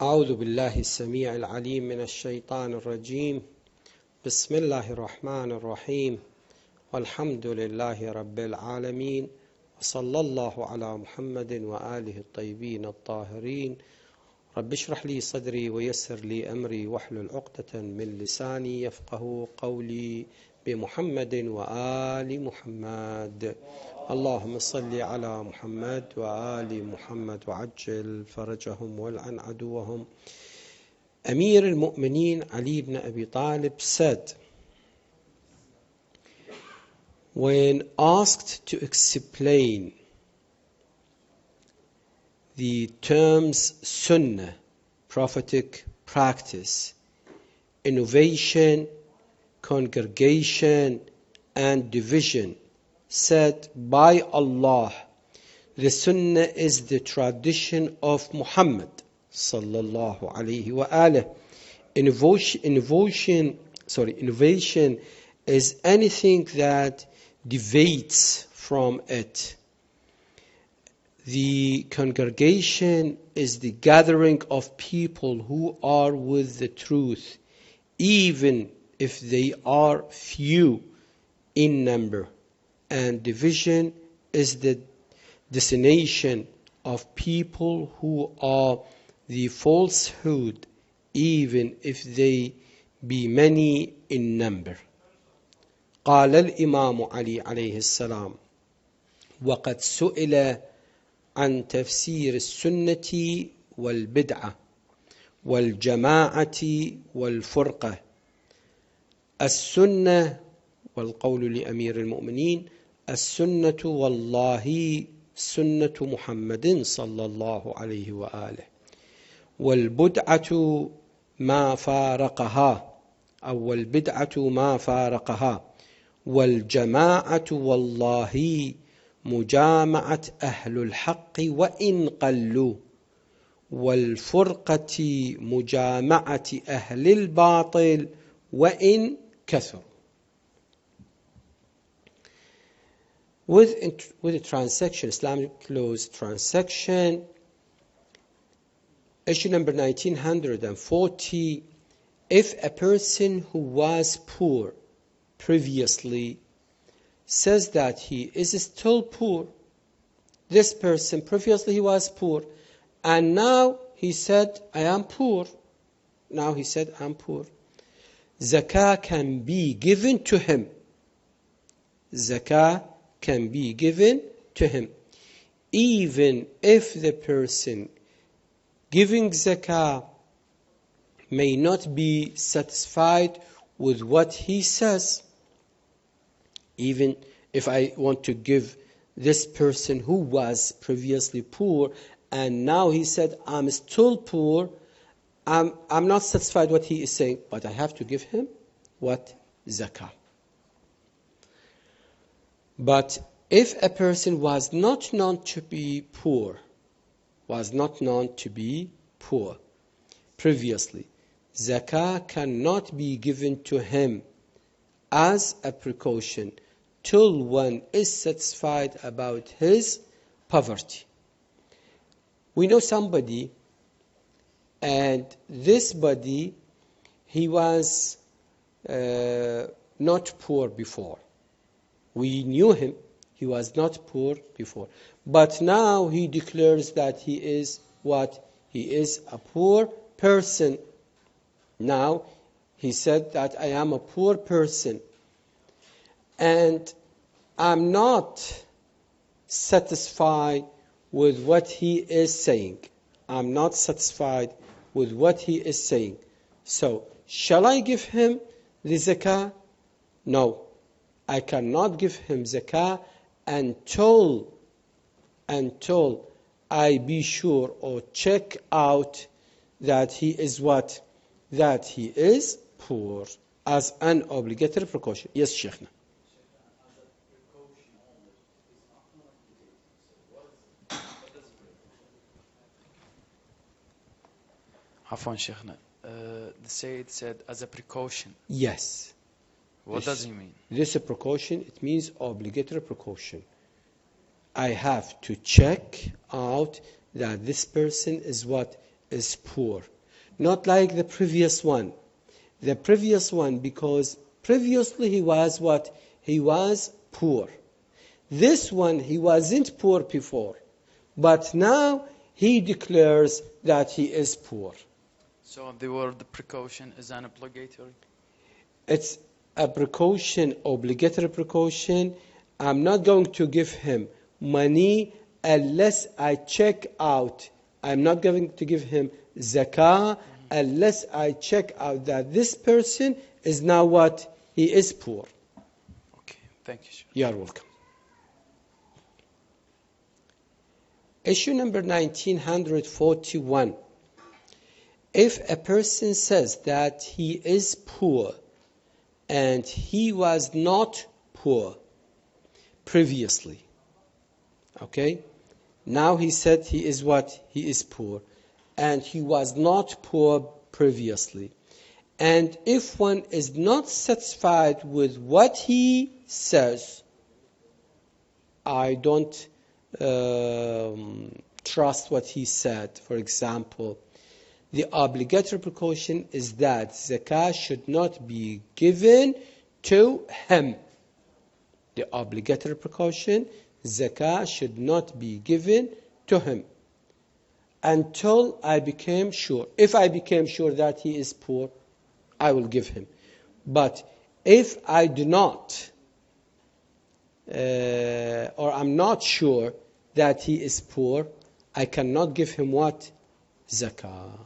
أعوذ بالله السميع العليم من الشيطان الرجيم. بسم الله الرحمن الرحيم. والحمد لله رب العالمين، وصلى الله على محمد وآله الطيبين الطاهرين. رب اشرح لي صدري ويسر لي أمري واحلل عقدة من لساني يفقه قولي بمحمد وآل محمد. اللهم صل على محمد وآل محمد وعجل فرجهم والعن عدوهم. Ameer al-Mu'mineen Ali ibn Abi Talib said, when asked to explain the terms sunnah, prophetic practice, innovation, congregation, and division, said, by Allah, the sunnah is the tradition of Muhammad sallallahu alayhi wa alihi. Innovation is anything that deviates from it. The congregation is the gathering of people who are with the truth, even if they are few in number. And division is the destination of people who are the falsehood, even if they be many in number. قال الإمام علي عليه السلام: وقد سئل عن تفسير السنة والبدعة والجماعة والفرقة. السنة، والقول لأمير المؤمنين: السنة والله سنة محمد صلى الله عليه وآله. والبدعة ما فارقها، أو البدعة ما فارقها. والجماعة والله مجامعة أهل الحق وإن قلوا. والفرقة مجامعة أهل الباطل وإن كثروا. With the transaction, Islamic Laws transaction, issue number 1940, if a person who was poor previously says that he is still poor, this person previously he was poor, and now he said, I am poor. Now he said, I'm poor. Zakah can be given to him. Zakah can be given to him, even if the person giving zakah may not be satisfied with what he says. Even if I want to give this person who was previously poor and now he said, I'm still poor, I'm not satisfied what he is saying, but I have to give him what? Zakah. But if a person was not known to be poor, previously, zakah cannot be given to him as a precaution till one is satisfied about his poverty. We know somebody, and this body, he was not poor before. We knew him, he was not poor before. But now he declares that he is what? He is a poor person. Now he said that I am a poor person, and I'm not satisfied with what he is saying. I'm not satisfied with what he is saying. So, shall I give him the zakah? No. I cannot give him zakah until I be sure or check out that he is what? That he is poor, as an obligatory precaution. Yes, Sheikh. Afwan, Sheikhna. The Sayyid said as a precaution. Yes. What does he mean? This is a precaution, it means obligatory precaution. I have to check out that this person is what? is poor. Not like the previous one. The previous one, because previously he was what? He was poor. This one, he wasn't poor before. But now he declares that he is poor. So the word precaution is an obligatory? It's a precaution, obligatory precaution. I'm not going to give him money unless I check out. I'm not going to give him zakah unless I check out that this person is now what? He is poor. Okay, thank you, Sheikh. You're welcome. Issue number 1941. If a person says that he is poor and he was not poor previously, okay? Now he said he is what? He is poor. And he was not poor previously. And if one is not satisfied with what he says, I don't trust what he said. For example, the obligatory precaution is that zakah should not be given to him. The obligatory precaution, zakah should not be given to him until I became sure. If I became sure that he is poor, I will give him. But if I do not, or I'm not sure that he is poor, I cannot give him what? Zakah.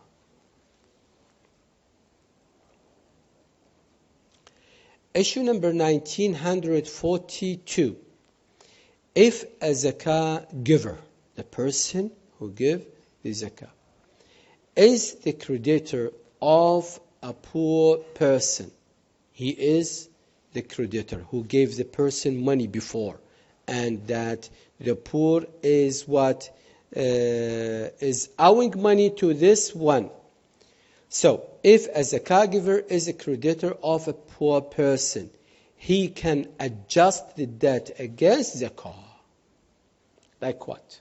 Issue number 1942. If a zakah giver, the person who gives the zakah, is the creditor of a poor person, he is the creditor who gave the person money before, and that the poor is what is owing money to this one. So, if a zakah giver is a creditor of a poor person, he can adjust the debt against zakah. Like what?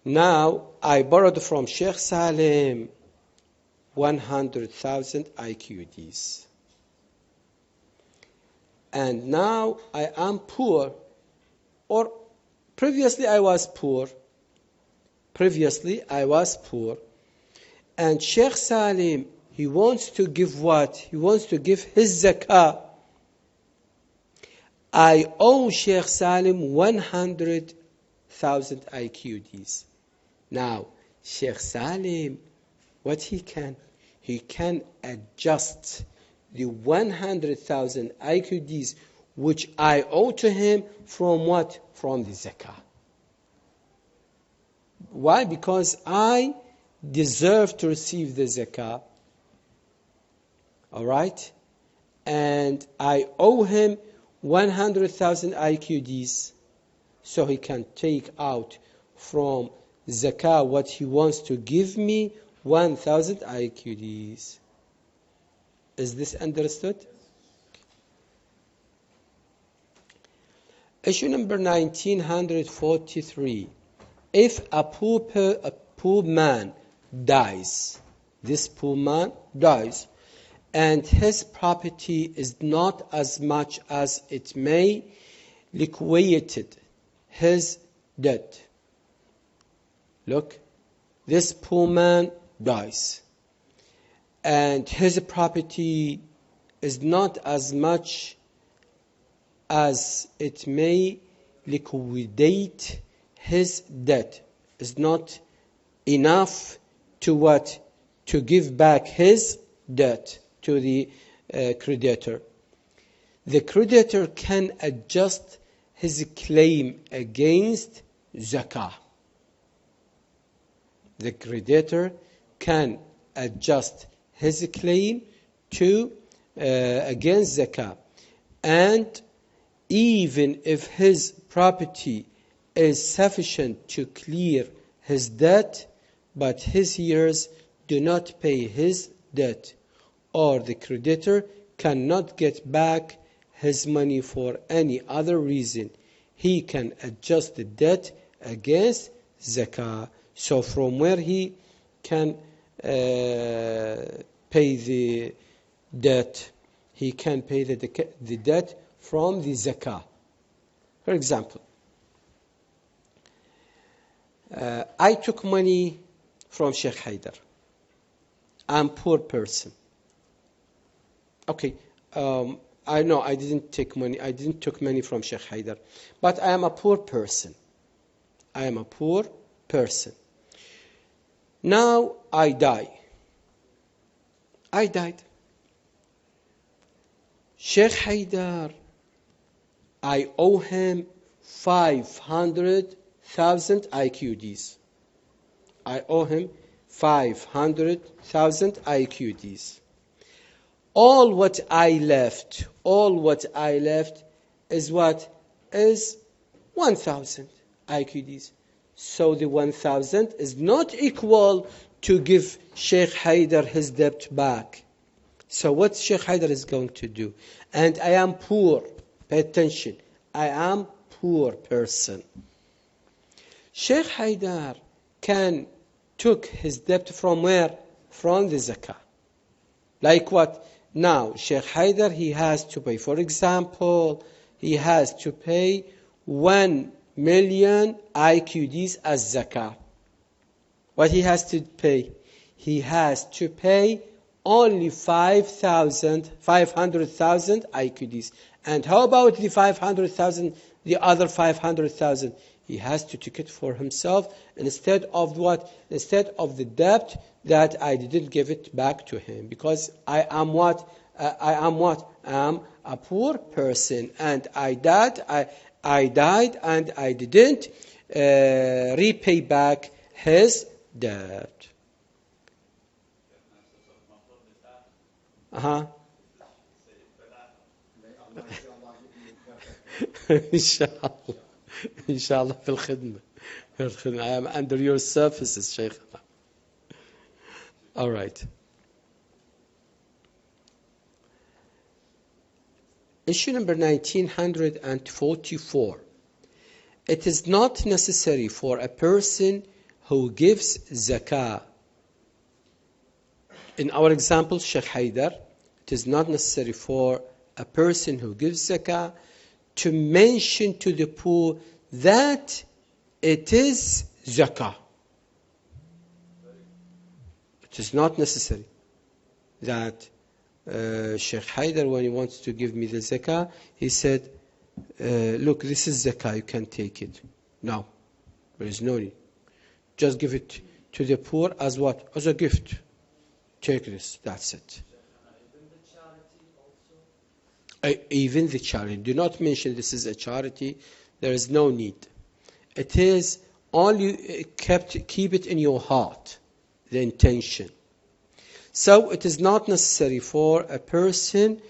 Now, I borrowed from Sheikh Salim 100,000 IQDs. And now I am poor, or previously I was poor. And Sheikh Salim, he wants to give what? He wants to give his zakah. I owe Sheikh Salim 100,000 IQDs. Now, Sheikh Salim, what he can? He can adjust the 100,000 IQDs which I owe to him from what? From the zakah. Why? Because I deserve to receive the zakah. Alright? And I owe him 100,000 IQDs. So he can take out from zakah what he wants to give me, 1,000 IQDs. Is this understood? Issue number 1943. If a poor man dies, this poor man dies, and his property is not as much as it may liquidated his debt. Look, this poor man dies, and his property is not as much as it may liquidate his debt, is not enough to what? To give back his debt to the creditor. The creditor can adjust his claim against zakah. The creditor can adjust his claim to against zakah. And even if his property is sufficient to clear his debt, but his heirs do not pay his debt, or the creditor cannot get back his money for any other reason, he can adjust the debt against zakah. So from where he can pay the debt. He can pay the debt from the zakah. For example, I took money from Sheikh Haidar. I'm a poor person. Okay, I know I didn't take money. I didn't took money from Sheikh Haidar, but I am a poor person. I am a poor person. Now I die. I died. Sheikh Haidar, I owe him 500,000 IQDs. I owe him 500,000 IQDs. All what I left is what? Is 1,000 IQDs. So the 1,000 is not equal to give Sheikh Haidar his debt back. So what Sheikh Haidar is going to do? And I am poor. Pay attention. I am poor person. Sheikh Haidar took his debt from where? From the zakah. Like what? Now, Sheikh Haidar, he has to pay. For example, he has to pay 1 million IQDs as zakah. What he has to pay? He has to pay only 500,000 IQDs. And how about the 500,000, the other 500,000? He has to take it for himself instead of what? Instead of the debt that I didn't give it back to him. Because I am what? I am a poor person. And I died and I didn't repay back his debt. Inshallah في الخدمة. I am under your services, Sheikh. All right. Issue number 1944. It is not necessary for a person who gives zakah. In our example, Sheikh Haidar, it is not necessary for a person who gives zakah to mention to the poor that it is zakah. It is not necessary that Sheikh Haidar, when he wants to give me the zakah, he said, look, this is zakah, you can take it. No, there is no need. Just give it to the poor as what? As a gift. Take this, that's it. Even the charity. Do not mention this is a charity. There is no need. It is only keep it in your heart, the intention. So it is not necessary for a person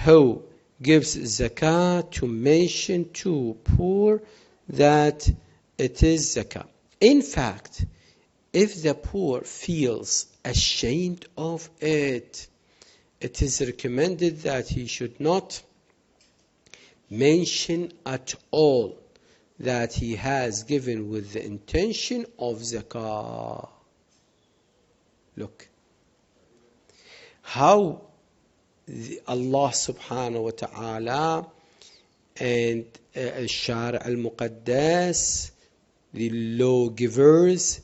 who gives zakah to mention to poor that it is zakah. In fact, if the poor feels ashamed of it, it is recommended that he should not mention at all that he has given with the intention of zakah. Look how Allah subhanahu wa ta'ala and Al-Shari' al-Muqaddas, the lawgivers,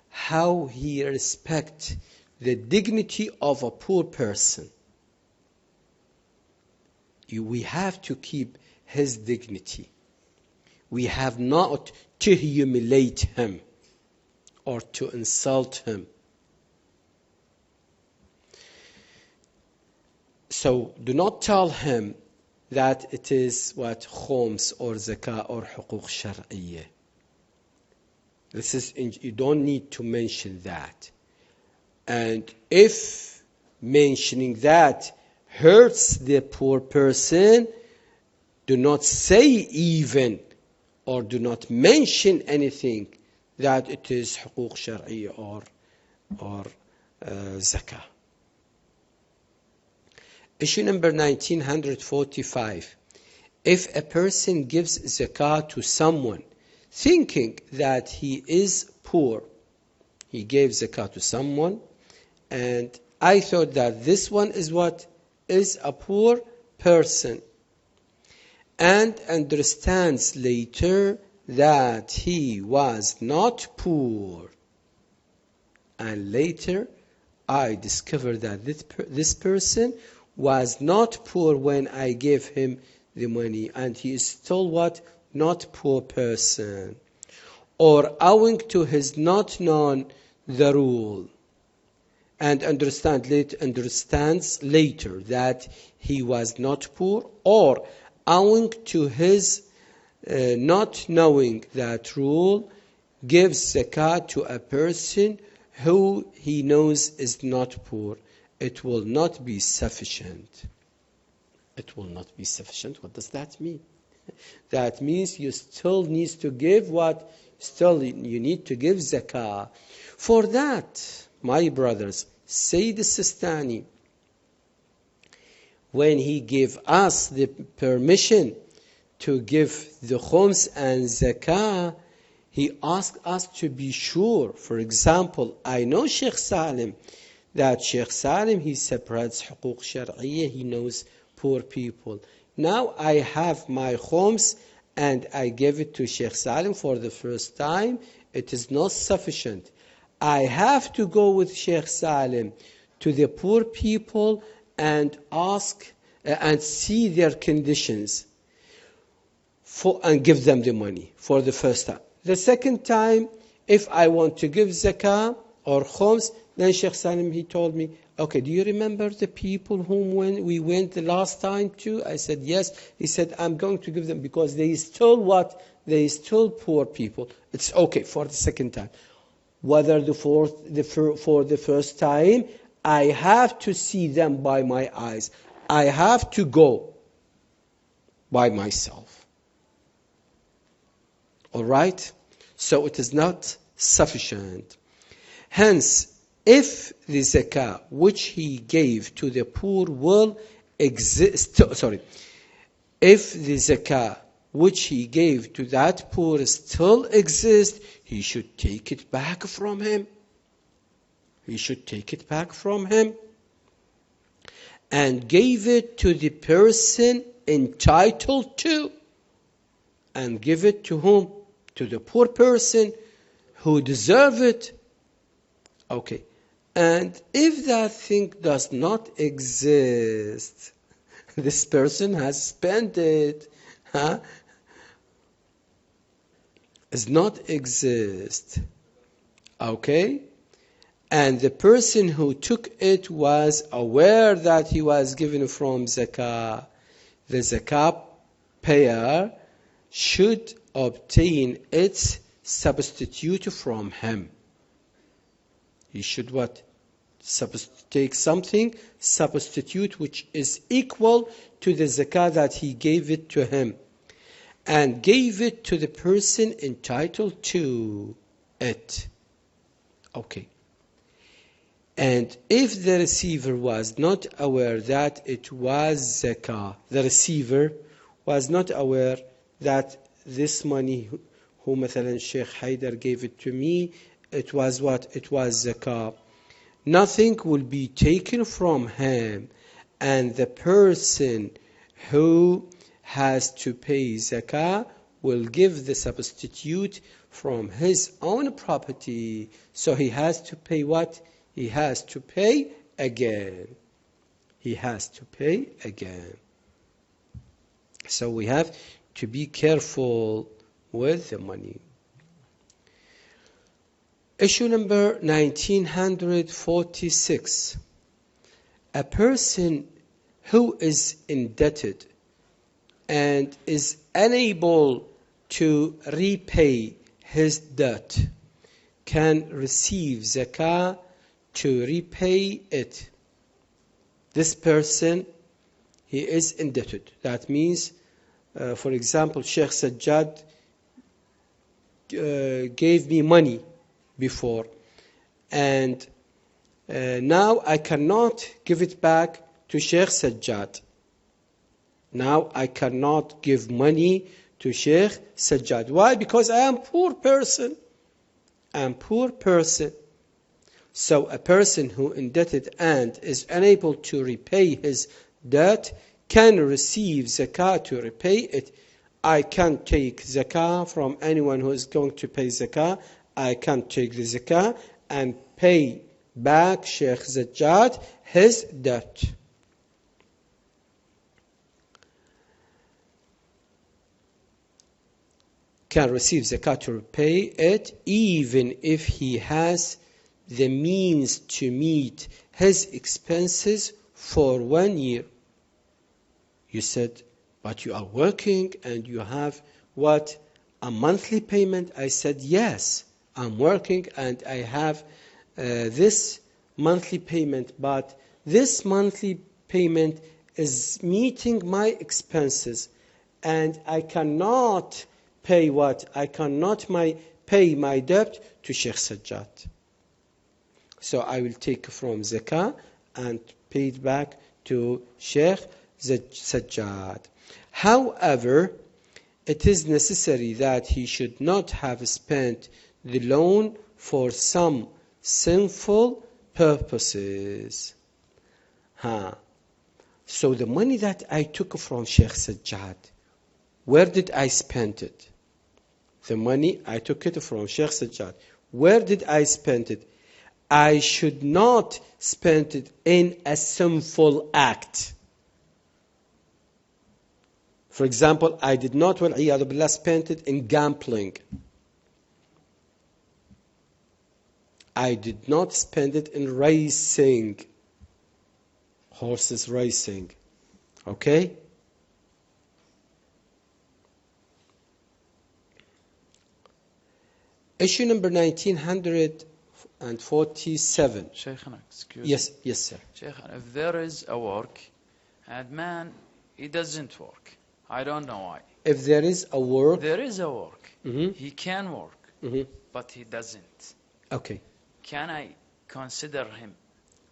how he respects the dignity of a poor person. We have to keep his dignity. We have not to humiliate him or to insult him. So do not tell him that it is what khums or zakah or huquq shar'iyyah. This is, you don't need to mention that. And if mentioning that hurts the poor person, do not say even or do not mention anything that it is huquq shar'iyyah or zakah. Issue number 1945. If a person gives zakah to someone thinking that he is poor, He gave zakat to someone, and I thought that this one is what? Is a poor person, and understands later that he was not poor. And later I discovered that this person was not poor when I gave him the money, and he is still what? Not poor person. Or owing to his not known the rule, and understands later that he was not poor, or owing to his not knowing that rule, gives zakat to a person who he knows is not poor. It will not be sufficient. It will not be sufficient. What does that mean? That means you still need to give what? Still you need to give zakah. For that, my brothers, Sayyid Sistani, when he gave us the permission to give the khums and zakah, he asked us to be sure. For example, I know Sheikh Salim, that Sheikh Salim, he separates huquq shar'iyya, he knows poor people. Now I have my khums and I gave it to Sheikh Salim for the first time. It is not sufficient. I have to go with Sheikh Salim to the poor people and ask and see their conditions and give them the money for the first time. The second time, if I want to give zakah or khums, then Sheikh Salim, he told me, okay, do you remember the people whom we went the last time to? I said, yes. He said, I'm going to give them because they still what? They still poor people. It's okay for the second time. Whether for the first time, I have to see them by my eyes. I have to go by myself. All right? So it is not sufficient. Hence, if the zakah which he gave to the poor will exist, if the zakah which he gave to that poor still exists, he should take it back from him. He should take it back from him and give it to the person entitled to. And give it to whom? To the poor person who deserves it. Okay. And if that thing does not exist, this person has spent it, does not exist. Okay? And the person who took it was aware that he was given from zakah. The zakah payer should obtain its substitute from him. He should what? Take something, substitute which is equal to the zakah that he gave it to him, and gave it to the person entitled to it. Okay. And if the receiver was not aware that it was zakah, the receiver was not aware that this money, who مثلا Sheikh Haider gave it to me, it was what? It was zakah. Nothing will be taken from him, and the person who has to pay zakah will give the substitute from his own property. So he has to pay what? He has to pay again. He has to pay again. So we have to be careful with the money. Issue number 1946. A person who is indebted and is unable to repay his debt can receive zakah to repay it. This person, he is indebted. That means, for example, Sheikh Sajjad gave me money before, and now I cannot give it back to Sheikh Sajjad. Now I cannot give money to Sheikh Sajjad. Why? Because I am poor person. I am poor person. So a person who indebted and is unable to repay his debt can receive zakah to repay it. I can't take zakah from anyone who is going to pay zakah. I can take the zakah and pay back Sheikh Zajjad his debt. Can receive zakah to repay it even if he has the means to meet his expenses for 1 year. You said, but you are working and you have what? A monthly payment? I said, yes, I'm working and I have this monthly payment, but this monthly payment is meeting my expenses and I cannot pay what? I cannot pay my debt to Sheikh Sajjad. So I will take from zakah and pay it back to Sheikh Sajjad. However, it is necessary that he should not have spent the loan for some sinful purposes. So the money that I took from Sheikh Sajjad, where did I spend it? The money, I took it from Sheikh Sajjad. Where did I spend it? I should not spend it in a sinful act. For example, I did not, وَالْعِيَاذُ بِاللَّهِ, spend it in gambling. I did not spend it in racing, horses racing. Okay? Issue number 1947. Shaykhana, excuse Yes, me. yes, sir. Shaykhana, if there is a work and man, he doesn't work. I don't know why. If there is a work. There is a work. Mm-hmm. He can work, Mm-hmm. but he doesn't. Okay. Can I consider him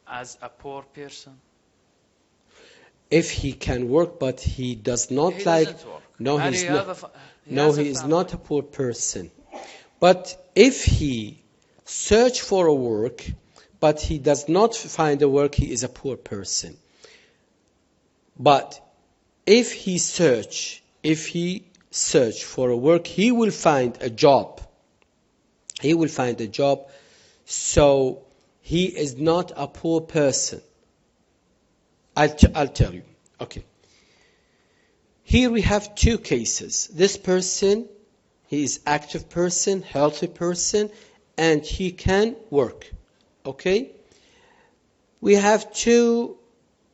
as a poor person? If he can work, but he does not He like. doesn't work. No, And he's he not. has No, a he is family. not a poor person. But if he search for a work, but he does not find a work, he is a poor person. But if he search for a work, he will find a job. He will find a job. So he is not a poor person. I'll tell you. Okay. Here we have two cases. This person, he is active person, healthy person, and he can work. Okay? We have two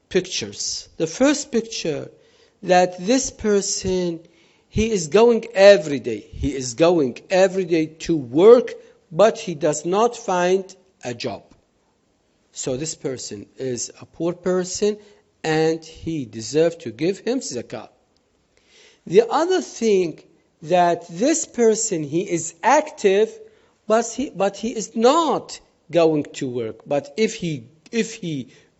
pictures. The first picture, that this person, he is going every day. He is going every day to work, but he does not find a job. So this person is a poor person and he deserves to give him zakah. The other thing, that this person, he is active, but he is not going to work. But if he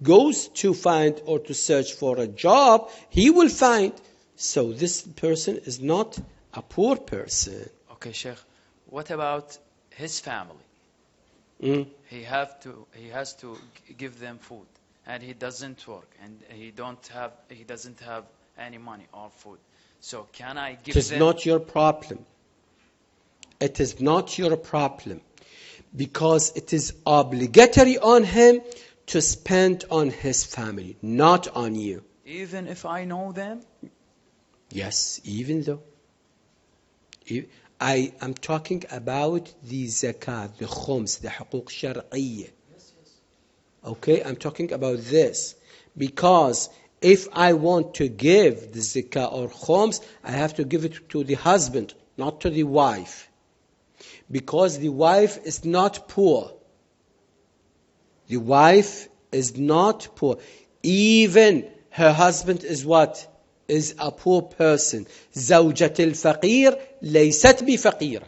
goes to find or to search for a job, he will find. So this person is not a poor person. Okay, Sheikh. What about his family? Mm. He has to give them food, and he doesn't work, and he doesn't have any money or food. So can I give them? It is not your problem. It is not your problem, because it is obligatory on him to spend on his family, not on you. Even if I know them? Yes, even though. I am talking about the zakat, the khums, the huquq shar'iyya. Okay, I'm talking about this. Because if I want to give the zakah or khums, I have to give it to the husband, not to the wife. Because the wife is not poor. The wife is not poor. Even her husband is what? Is a poor person. زوجة الفقير ليست بفقيرة.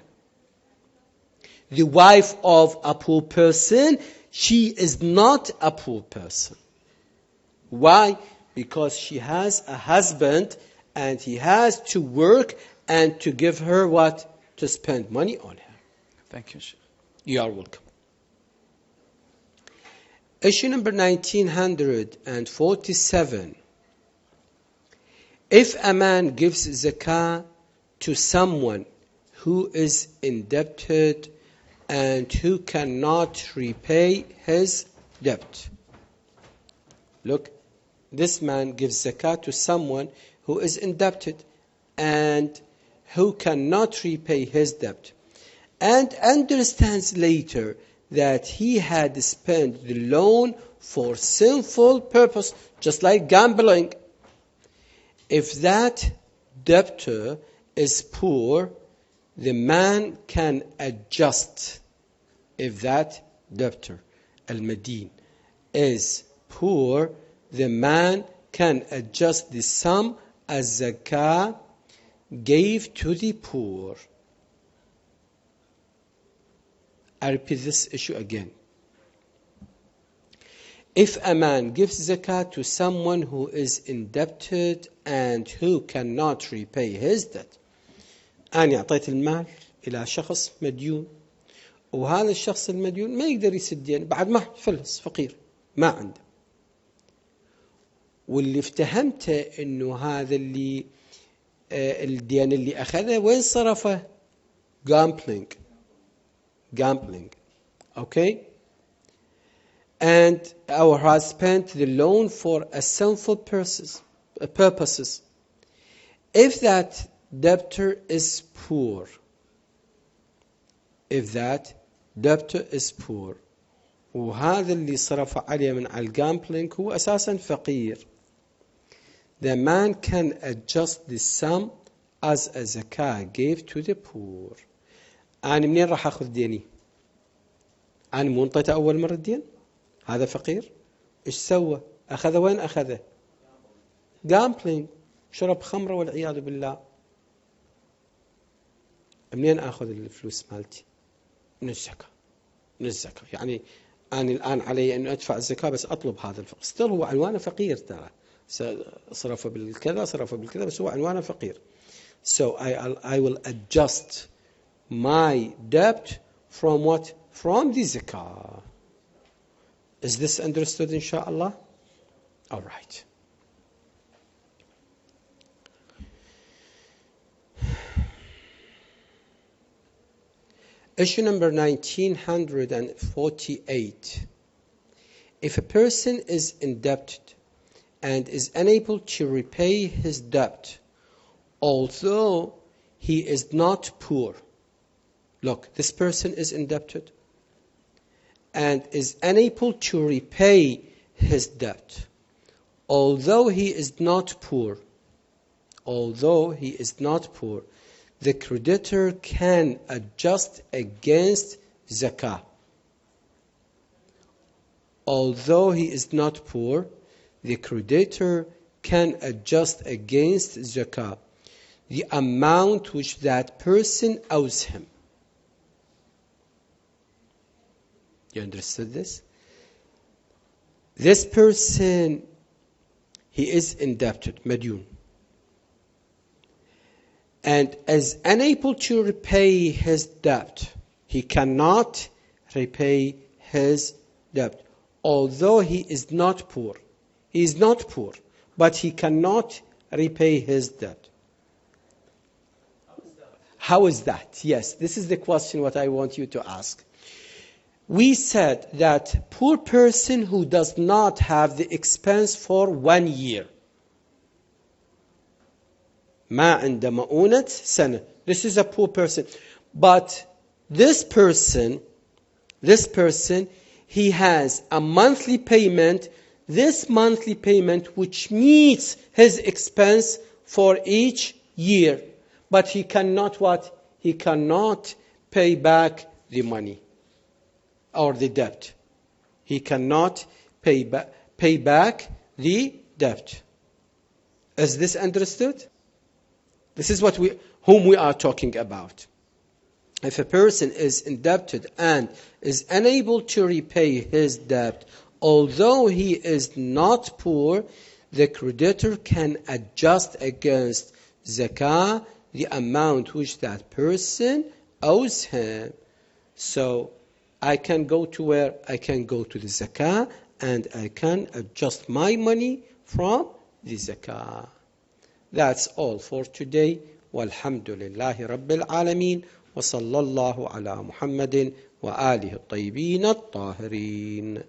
The wife of a poor person, she is not a poor person. Why? Because she has a husband and he has to work and to give her what? To spend money on her. Thank you, Sheikh. You are welcome. Issue number 1947. If a man gives zakah to someone who is indebted and who cannot repay his debt. Look, this man gives zakah to someone who is indebted and who cannot repay his debt, and understands later that he had spent the loan for sinful purpose, just like gambling. If that debtor is poor, the man can adjust. If that debtor, al-Madin, is poor, the man can adjust the sum as zakah gave to the poor. I repeat this issue again. If a man gives zakah to someone who is indebted and who cannot repay his debt, أنا أعطيت المال إلى شخص مديون وهذا الشخص المديون ما يقدر يسد دين، بعد ما فلس فقير ما عنده، واللي افتهمته إنه هذا اللي الدين اللي أخذه وين صرفه؟ gambling. Okay? And or has spent the loan for a sinful purposes. If that debtor is poor, وهذا اللي صرف عليه من على الجامبلينج هو أساسا فقير, the man can adjust the sum as a zakah gave to the poor. أنا منين راح أخذ ديني؟ أنا مو انطيته أول مرة الدين؟ هذا فقير، إيش سوى؟ أخذه وين أخذه؟ جامبلينج، شرب خمرة والعياذ بالله. منين أخذ الفلوس مالتي؟ من الزكاة. يعني أنا الآن علي أن أدفع الزكاة بس أطلب هذا الفقير. ستيل هو عنوانه فقير ترى. صرف بالكذا بس هو عنوانه فقير. So I will adjust my debt from what? From the zakah. Is this understood, inshallah? All right. Issue number 1948. If a person is indebted and is unable to repay his debt, although he is not poor. Look, this person is indebted and is unable to repay his debt, although he is not poor. The creditor can adjust against zakah. Although he is not poor, the creditor can adjust against zakah the amount which that person owes him. You understood this? This person, he is indebted, madyoon, and is unable to repay his debt. He cannot repay his debt, although he is not poor. He is not poor, but he cannot repay his debt. How is that? Yes, this is the question what I want you to ask. We said that poor person who does not have the expense for 1 year. ما عنده مؤونة سنة. This is a poor person. But this person, he has a monthly payment. This monthly payment which meets his expense for each year. But he cannot what? He cannot pay back the money or the debt. He cannot pay back the debt. Is this understood? This is whom we are talking about. If a person is indebted and is unable to repay his debt, although he is not poor, the creditor can adjust against zakah the amount which that person owes him. So I can go to where? I can go to the zakah and I can adjust my money from the zakah. That's all for today. Walhamdulillahi Rabbil Alameen. Wa sallallahu ala Muhammadin wa alihi at-tayyibin at-tahirin.